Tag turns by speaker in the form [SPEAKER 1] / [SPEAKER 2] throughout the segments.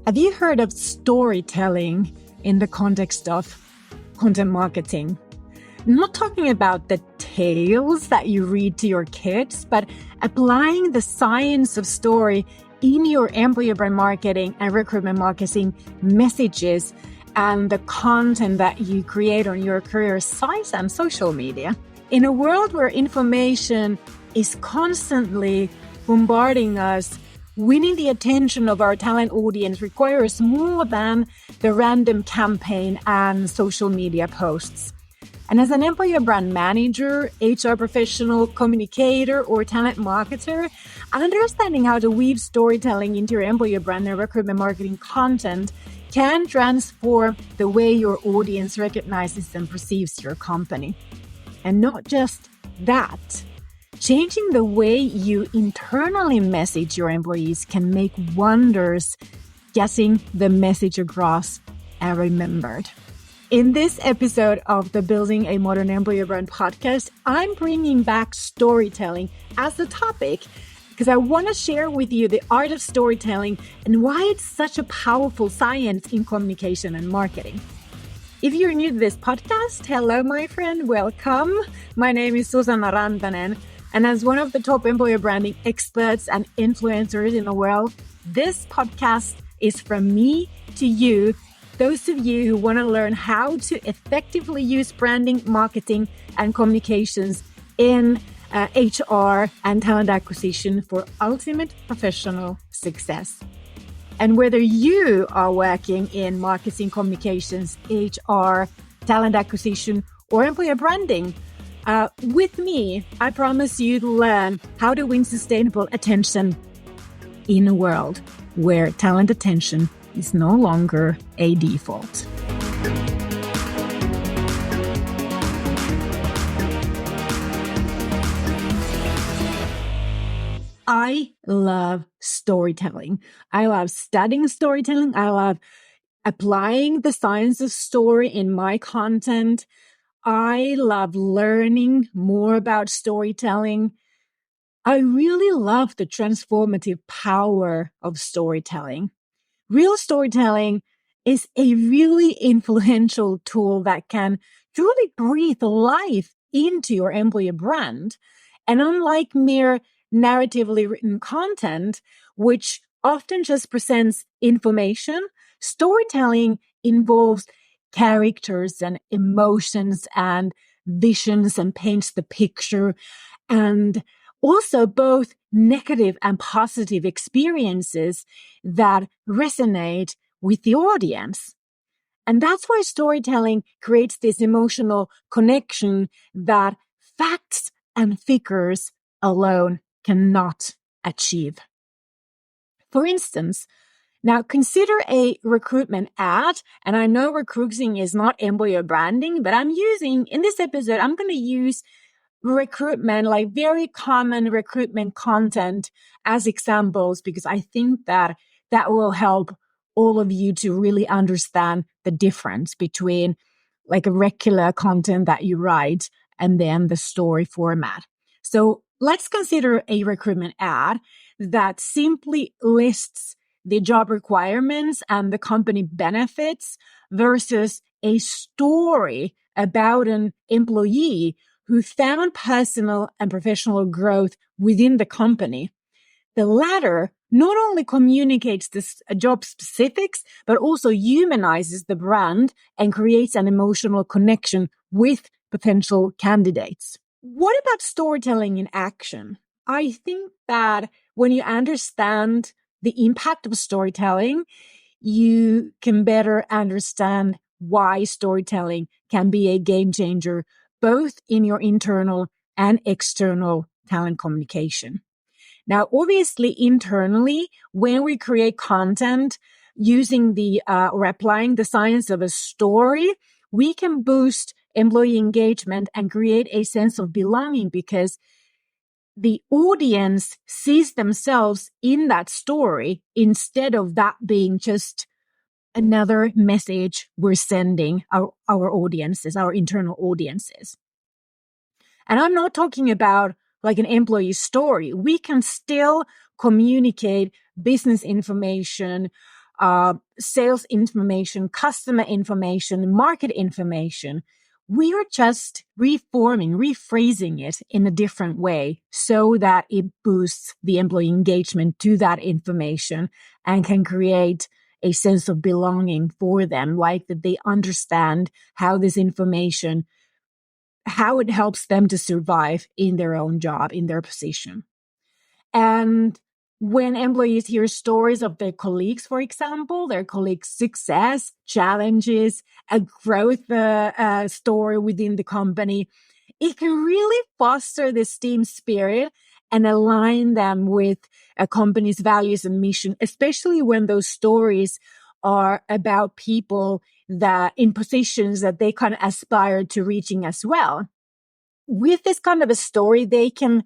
[SPEAKER 1] Have you heard of storytelling in the context of content marketing? I'm not talking about the tales that you read to your kids, but applying the science of story in your employer brand marketing and recruitment marketing messages and the content that you create on your career sites and social media. In a world where information is constantly bombarding us, winning the attention of our talent audience requires more than the random campaign and social media posts. And as an employer brand manager, HR professional, communicator, or talent marketer, understanding how to weave storytelling into your employer brand and recruitment marketing content can transform the way your audience recognizes and perceives your company. And not just that, changing the way you internally message your employees can make wonders getting the message across and remembered. In this episode of the Building a Modern Employer Brand podcast, I'm bringing back storytelling as the topic because I want to share with you the art of storytelling and why it's such a powerful science in communication and marketing. If you're new to this podcast, hello, my friend, welcome. My name is Susanna Rantanen, and as one of the top employer branding experts and influencers in the world, this podcast is from me to you, those of you who want to learn how to effectively use branding, marketing, and communications in HR and talent acquisition for ultimate professional success. And whether you are working in marketing, communications, HR, talent acquisition, or employer branding, with me, I promise you to learn how to win sustainable attention in a world where talent attention is no longer a default. I love storytelling. I love studying storytelling. I love applying the science of story in my content. I love learning more about storytelling. I really love the transformative power of storytelling. Real storytelling is a really influential tool that can truly breathe life into your employer brand. And unlike mere narratively written content, which often just presents information, storytelling involves characters and emotions and visions and paints the picture, and also both negative and positive experiences that resonate with the audience. And that's why storytelling creates this emotional connection that facts and figures alone cannot achieve. For instance, now consider a recruitment ad, and I know recruiting is not employer branding, but in this episode, I'm going to use recruitment, like very common recruitment content as examples, because I think that will help all of you to really understand the difference between like a regular content that you write and then the story format. So let's consider a recruitment ad that simply lists the job requirements and the company benefits versus a story about an employee who found personal and professional growth within the company. The latter not only communicates the job specifics, but also humanizes the brand and creates an emotional connection with potential candidates. What about storytelling in action? I think that when you understand the impact of storytelling, you can better understand why storytelling can be a game changer, both in your internal and external talent communication. Now, obviously, internally, when we create content using or applying the science of a story, we can boost employee engagement and create a sense of belonging because the audience sees themselves in that story instead of that being just another message we're sending our audiences, our internal audiences. And I'm not talking about like an employee story. We can still communicate business information, sales information, customer information, market information. We are just rephrasing it in a different way so that it boosts the employee engagement to that information and can create a sense of belonging for them, like that they understand how this information, how it helps them to survive in their own job, in their position. And when employees hear stories of their colleagues, for example, their colleagues' success, challenges, a growth story within the company, it can really foster this team spirit and align them with a company's values and mission, especially when those stories are about people that in positions that they kind of aspire to reaching as well. With this kind of a story, they can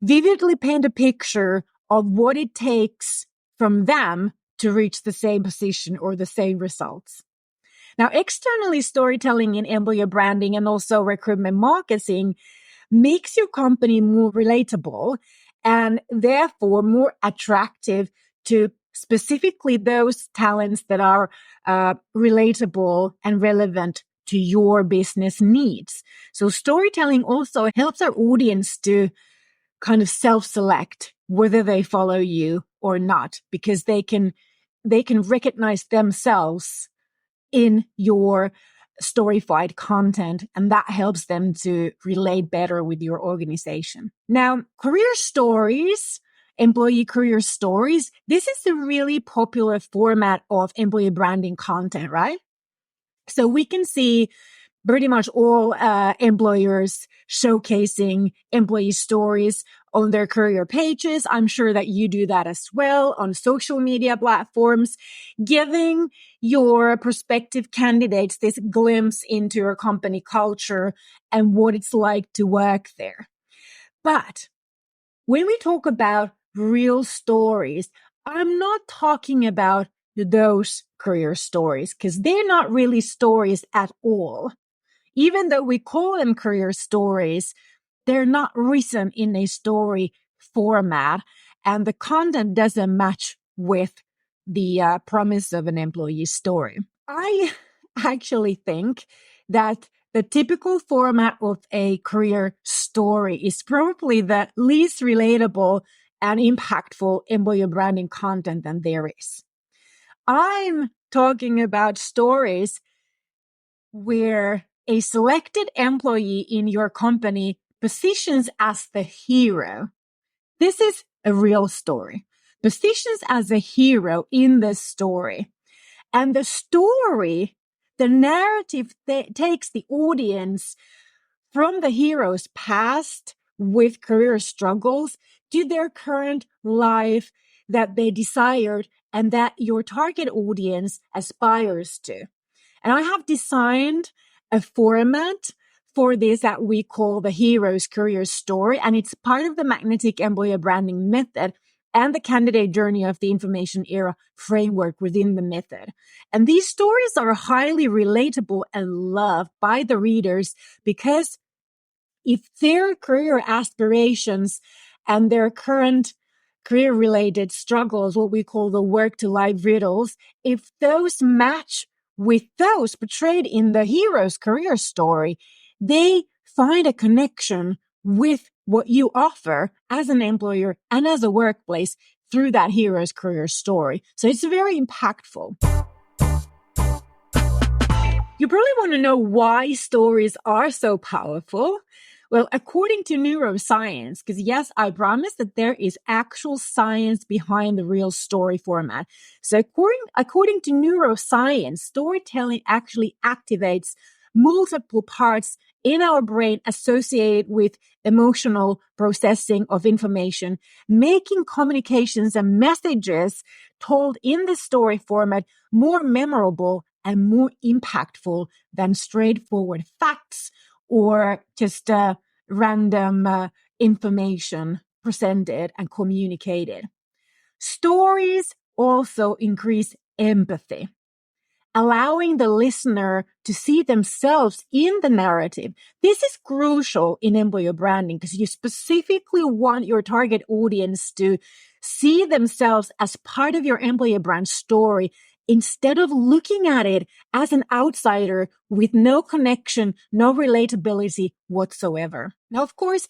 [SPEAKER 1] vividly paint a picture of what it takes from them to reach the same position or the same results. Now, externally, storytelling in employer branding and also recruitment marketing makes your company more relatable and therefore more attractive to specifically those talents that are relatable and relevant to your business needs. So storytelling also helps our audience to kind of self-select whether they follow you or not, because they can recognize themselves in your storyfied content, and that helps them to relate better with your organization. Now, career stories, employee career stories, this is a really popular format of employee branding content, right? So we can see pretty much all employers showcasing employee stories on their career pages. I'm sure that you do that as well on social media platforms, giving your prospective candidates this glimpse into your company culture and what it's like to work there. But when we talk about real stories, I'm not talking about those career stories because they're not really stories at all. Even though we call them career stories, they're not written in a story format, and the content doesn't match with the promise of an employee story. I actually think that the typical format of a career story is probably the least relatable and impactful employer branding content than there is. I'm talking about stories where a selected employee in your company positions as the hero. This is a real story. Positions as a hero in this story. And the story, the narrative takes the audience from the hero's past with career struggles to their current life that they desired and that your target audience aspires to. And I have designed a format for this that we call the hero's career story. And it's part of the magnetic employer branding method and the candidate journey of the information era framework within the method. And these stories are highly relatable and loved by the readers because if their career aspirations and their current career-related struggles, what we call the work-to-life riddles, if those match with those portrayed in the hero's career story, they find a connection with what you offer as an employer and as a workplace through that hero's career story. So it's very impactful. You probably want to know why stories are so powerful. Well, according to neuroscience, because yes, I promise that there is actual science behind the real story format. So according to neuroscience, storytelling actually activates multiple parts in our brain associated with emotional processing of information, making communications and messages told in the story format more memorable and more impactful than straightforward facts or just random information presented and communicated. Stories also increase empathy, allowing the listener to see themselves in the narrative. This is crucial in employer branding because you specifically want your target audience to see themselves as part of your employer brand story instead of looking at it as an outsider with no connection, no relatability whatsoever. Now, of course,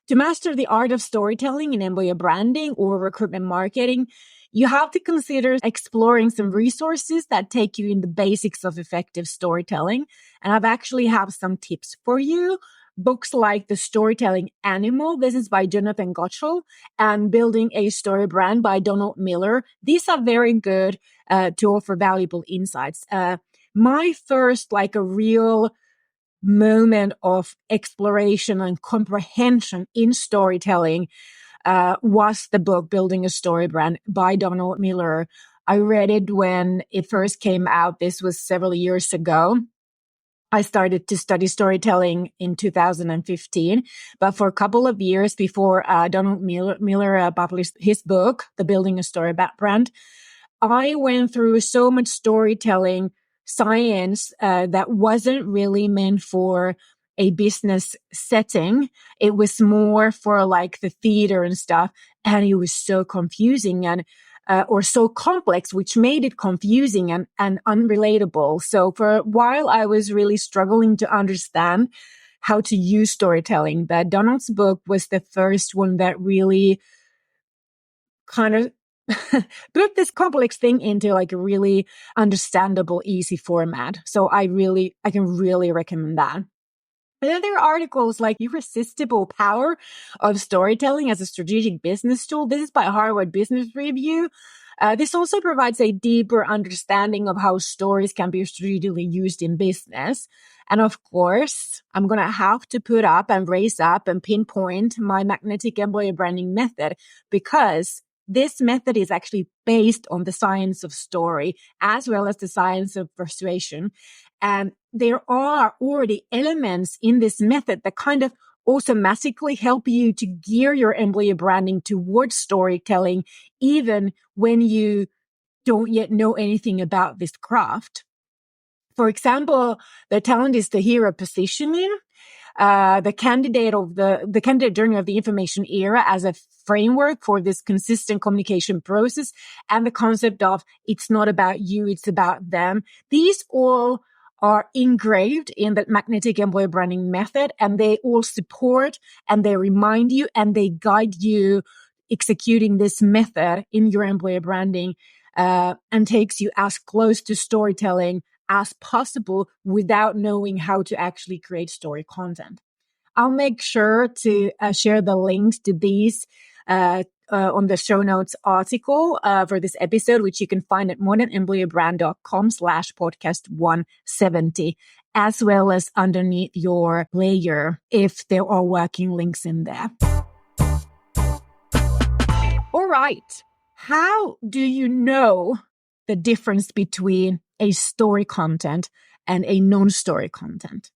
[SPEAKER 1] to master the art of storytelling in employer branding or recruitment marketing, you have to consider exploring some resources that take you in the basics of effective storytelling. And I've actually have some tips for you. Books like The Storytelling Animal, this is by Jonathan Gottschall, and Building a Story Brand by Donald Miller. These are very good to offer valuable insights. My first, like a real moment of exploration and comprehension in storytelling was the book Building a Story Brand by Donald Miller. I read it when it first came out. This was several years ago. I started to study storytelling in 2015, but for a couple of years before Donald Miller published his book, The Building a Story Brand, I went through so much storytelling science that wasn't really meant for a business setting. It was more for like the theater and stuff. And it was so confusing and or so complex, which made it confusing and unrelatable. So for a while, I was really struggling to understand how to use storytelling. But Donald's book was the first one that really kind of put this complex thing into like a really understandable, easy format. So I can really recommend that. And then there are articles like Irresistible Power of Storytelling as a Strategic Business Tool. This is by Harvard Business Review. This also provides a deeper understanding of how stories can be strategically used in business. And of course, I'm going to have to put up and raise up and pinpoint my magnetic employer branding method, because this method is actually based on the science of story as well as the science of persuasion. And there are already elements in this method that kind of automatically help you to gear your employer branding towards storytelling, even when you don't yet know anything about this craft. For example, the talent is the hero positioning, the candidate journey of the information era as a framework for this consistent communication process, and the concept of it's not about you, it's about them. These all are engraved in the magnetic employer branding method, and they all support and they remind you and they guide you executing this method in your employer branding, and takes you as close to storytelling as possible without knowing how to actually create story content. I'll make sure to share the links to these on the show notes article for this episode, which you can find at modernemployerbrand.com/podcast170, as well as underneath your player if there are working links in there. All right. How do you know the difference between a story content and a non-story content?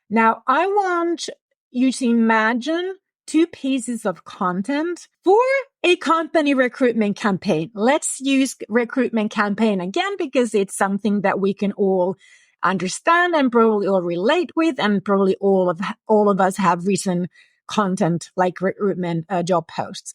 [SPEAKER 1] Now, I want you to imagine two pieces of content for a company recruitment campaign. Let's use recruitment campaign again, because it's something that we can all understand and probably all relate with, and probably all of us have recent content like recruitment job posts.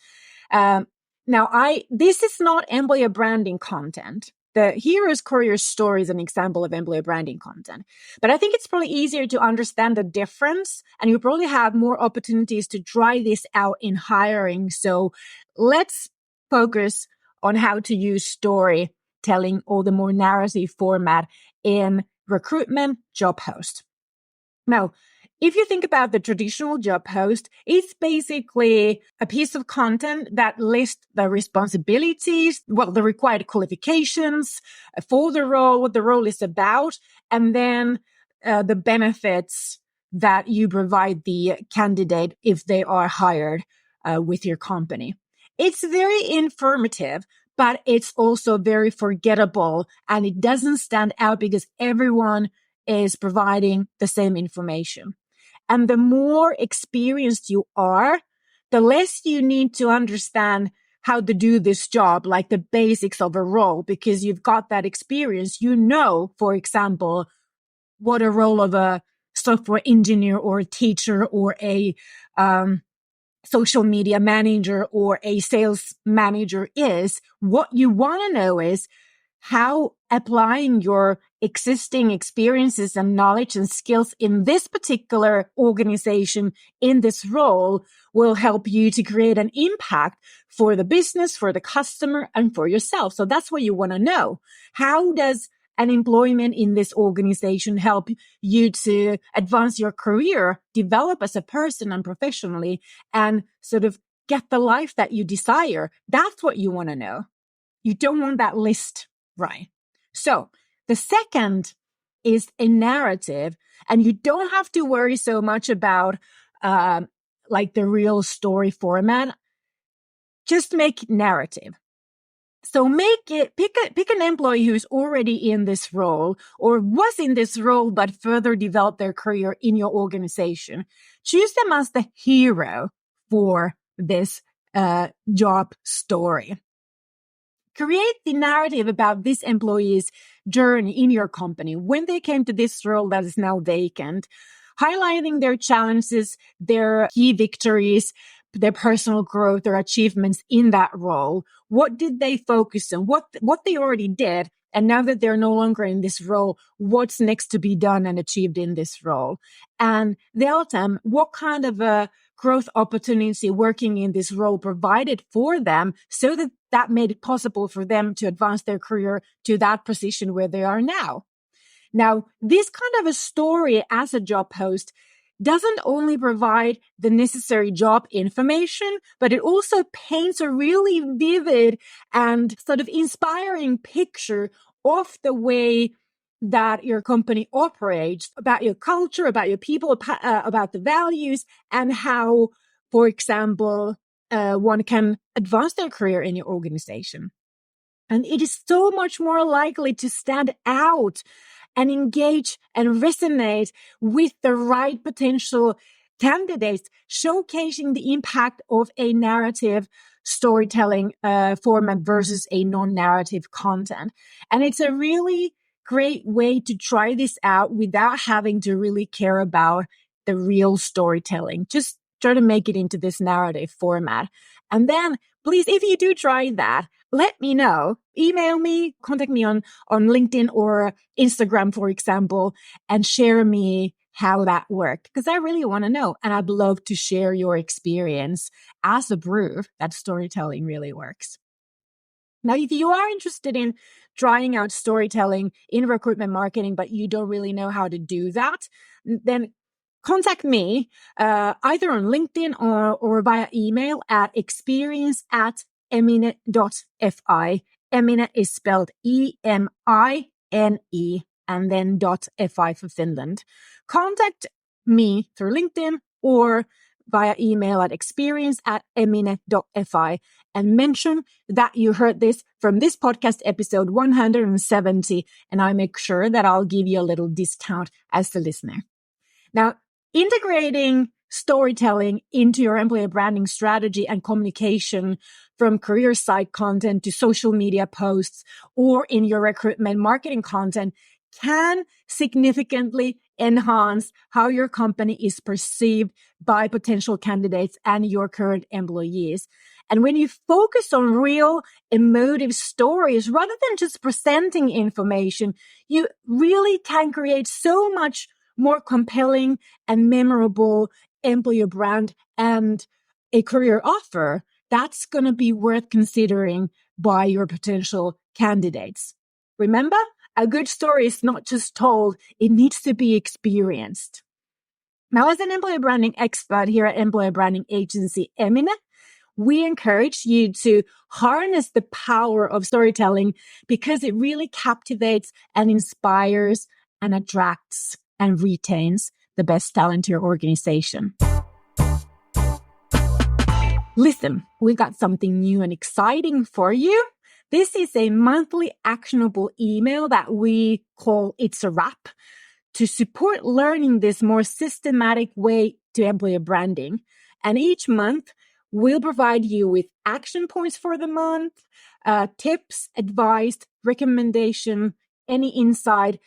[SPEAKER 1] This is not employer branding content. The hero's career story is an example of employer branding content. But I think it's probably easier to understand the difference, and you probably have more opportunities to try this out in hiring. So let's focus on how to use storytelling or the more narrative format in recruitment job post. Now, if you think about the traditional job post, it's basically a piece of content that lists the responsibilities, the required qualifications for the role, what the role is about, and then the benefits that you provide the candidate if they are hired with your company. It's very informative, but it's also very forgettable, and it doesn't stand out because everyone is providing the same information. And the more experienced you are, the less you need to understand how to do this job, like the basics of a role, because you've got that experience. You know, for example, what a role of a software engineer or a teacher or a social media manager or a sales manager is, what you want to know is how applying your existing experiences and knowledge and skills in this particular organization, in this role, will help you to create an impact for the business, for the customer, and for yourself. So that's what you want to know. How does an employment in this organization help you to advance your career, develop as a person and professionally, and sort of get the life that you desire? That's what you want to know. You don't want that list, right? So the second is a narrative, and you don't have to worry so much about like the real story format. Just make narrative. So pick an employee who's already in this role or was in this role but further developed their career in your organization. Choose them as the hero for this job story. Create the narrative about this employee's journey in your company when they came to this role that is now vacant, highlighting their challenges, their key victories, their personal growth, their achievements in that role. What did they focus on? What they already did. And now that they're no longer in this role, what's next to be done and achieved in this role? And they'll tell them what kind of a growth opportunity working in this role provided for them so that made it possible for them to advance their career to that position where they are now. Now, this kind of a story as a job post doesn't only provide the necessary job information, but it also paints a really vivid and sort of inspiring picture of the way that your company operates, about your culture, about your people, about the values, and how, for example, one can advance their career in your organization. And it is so much more likely to stand out and engage and resonate with the right potential candidates, showcasing the impact of a narrative storytelling format versus a non-narrative content. And it's a really great way to try this out without having to really care about the real storytelling. Just try to make it into this narrative format. And then please, if you do try that, let me know. Email me, contact me on LinkedIn or Instagram, for example, and share me how that worked, because I really want to know. And I'd love to share your experience as a proof that storytelling really works. Now, if you are interested in trying out storytelling in recruitment marketing, but you don't really know how to do that, then contact me either on LinkedIn or via email at experience@emine.fi. Emine is spelled EMINE and then .fi for Finland. Contact me through LinkedIn or via email at experience@emine.fi and mention that you heard this from this podcast episode 170, and I make sure that I'll give you a little discount as the listener. Now, integrating storytelling into your employer branding strategy and communication, from career site content to social media posts or in your recruitment marketing content, can significantly enhance how your company is perceived by potential candidates and your current employees. And when you focus on real emotive stories rather than just presenting information, you really can create so much more compelling and memorable employer brand and a career offer that's going to be worth considering by your potential candidates. Remember, a good story is not just told, it needs to be experienced. Now, as an employer branding expert here at employer branding agency Emine, we encourage you to harness the power of storytelling because it really captivates and inspires and attracts and retains the best talent to your organization. Listen, we got something new and exciting for you. This is a monthly actionable email that we call It's a Wrap to support learning this more systematic way to employer branding. And each month, we'll provide you with action points for the month, tips, advice, recommendation, any insight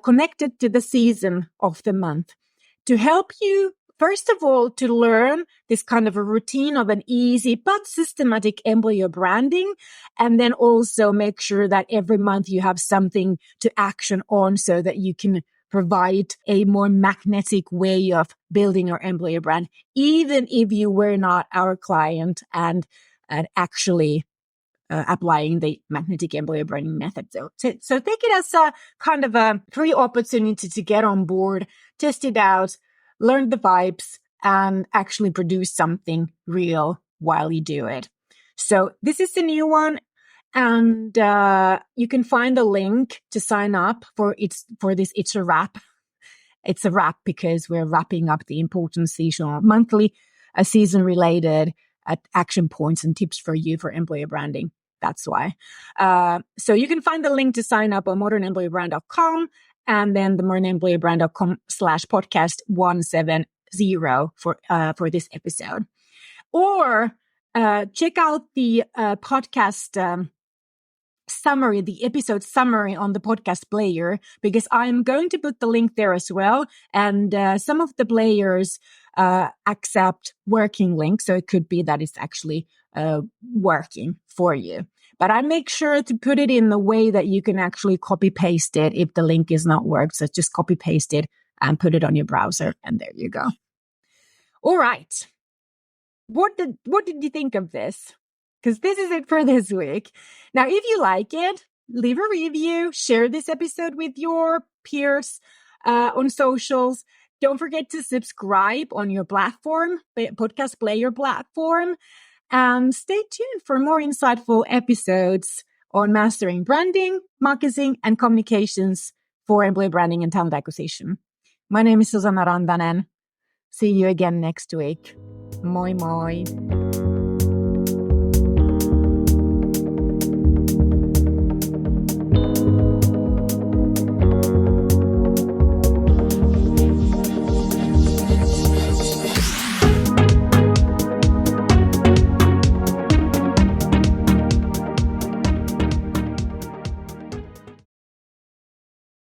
[SPEAKER 1] connected to the season of the month to help you First of all, to learn this kind of a routine of an easy but systematic employer branding, and then also make sure that every month you have something to action on so that you can provide a more magnetic way of building your employer brand, even if you were not our client and actually applying the magnetic employer branding method. So take it as a kind of a free opportunity to get on board, test it out, learn the vibes, and actually produce something real while you do it. So this is the new one. And you can find a link to sign up for this. It's a wrap. It's a wrap because we're wrapping up the important seasonal monthly, season related action points and tips for you for employer branding. That's why. So you can find the link to sign up on modernemployerbrand.com and then the modernemployerbrand.com/podcast 170 for this episode. Or check out the podcast summary, the episode summary on the podcast player, because I'm going to put the link there as well. And some of the players accept working links. So it could be that it's actually working for you. But I make sure to put it in the way that you can actually copy paste it if the link is not worked. So just copy paste it and put it on your browser. And there you go. All right. What did you think of this? Because this is it for this week. Now, if you like it, leave a review, share this episode with your peers on socials. Don't forget to subscribe on your platform, podcast player platform, and stay tuned for more insightful episodes on mastering branding, marketing, and communications for employee branding and talent acquisition. My name is Susanna Rantanen. See you again next week. Moi moi.